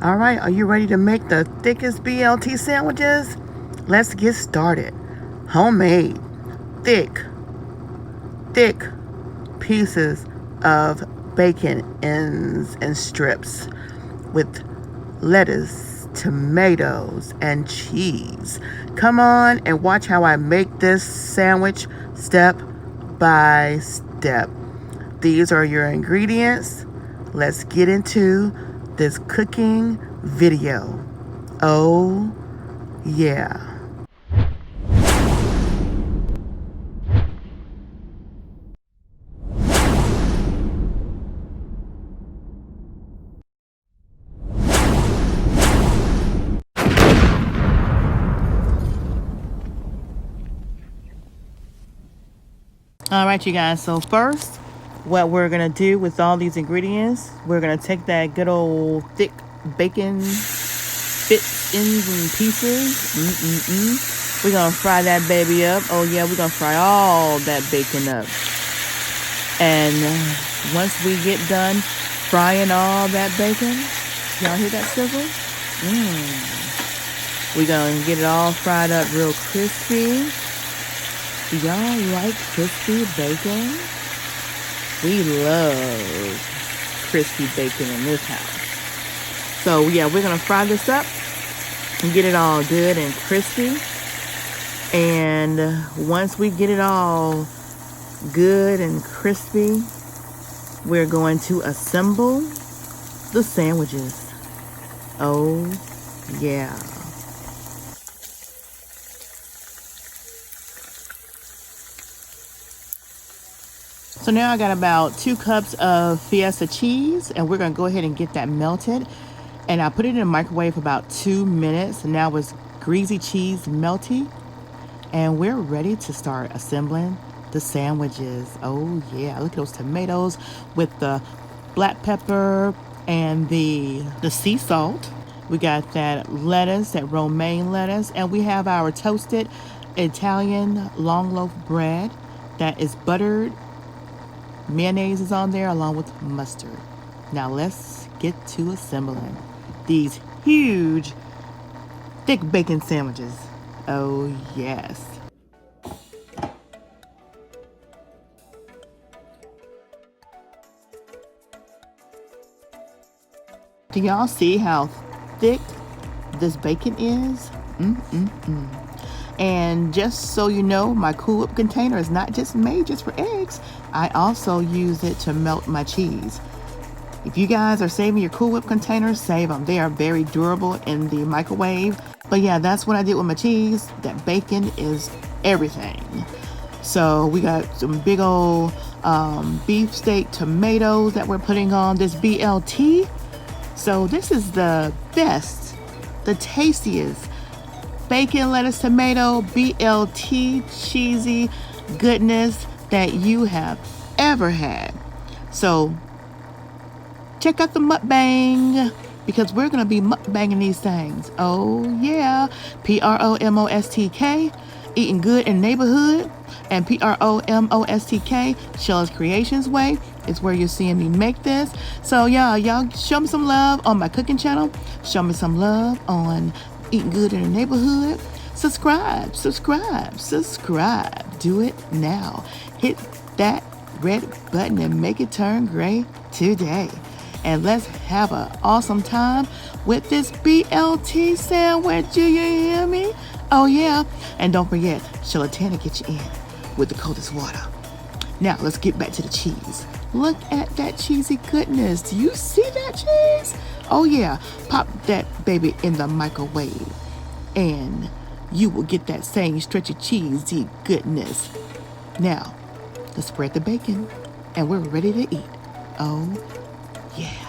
All right, are you ready to make the thickest BLT sandwiches? Let's get started. Homemade, thick pieces of bacon ends and strips with lettuce, tomatoes, and cheese. Come on and watch how I make this sandwich step by step. These are your ingredients. Let's get into this cooking video. Oh, yeah. All right, you guys. So first, what we're going to do with all these ingredients, we're going to take that good old thick bacon bits, ends, and pieces. We're going to fry that baby up. Oh, yeah, we're going to fry all that bacon up. And once we get done frying all that bacon, y'all hear that sizzle? We're going to get it all fried up real crispy. Do y'all like crispy bacon? We love crispy bacon in this house. So yeah, we're gonna fry this up and get it all good and crispy. And once we get it all good and crispy, we're going to assemble the sandwiches. Oh yeah. So now I got about 2 cups of Fiesta cheese, and we're gonna go ahead and get that melted. And I put it in the microwave for about 2 minutes. And now it's greasy cheese melty, and we're ready to start assembling the sandwiches. Oh yeah, look at those tomatoes with the black pepper and the sea salt. We got that lettuce, that romaine lettuce, and we have our toasted Italian long loaf bread that is buttered. Mayonnaise is on there along with mustard. Now let's get to assembling these huge thick bacon sandwiches. Oh yes. Do y'all see how thick this bacon is? And just so you know, my Cool Whip container is not just made just for eggs. I also use it to melt my cheese. If you guys are saving your Cool Whip containers, save them. They are very durable in the microwave. But yeah, that's what I did with my cheese. That bacon is everything. So we got some big old beefsteak tomatoes that we're putting on this BLT. So this is the best, the tastiest bacon, lettuce, tomato, BLT, cheesy goodness that you have ever had. So check out the mukbang, because we're going to be mukbanging these things. Oh yeah, PromoSTK, eating good in neighborhood, and PromoSTK, Sheila's Creations Way, is where you're seeing me make this. So y'all show me some love on my cooking channel. Show me some love on Eating Good in the Neighborhood. Subscribe. Do it now. Hit that red button and make it turn gray today. And let's have an awesome time with this BLT sandwich. Do you hear me? Oh yeah. And don't forget, Sheila Tanner get you in with the coldest water. Now let's get back to the cheese. Look at that cheesy goodness. Do you see that cheese? Oh yeah, pop that baby in the microwave and you will get that same stretchy cheesy goodness. Now, let's spread the bacon and we're ready to eat. Oh yeah.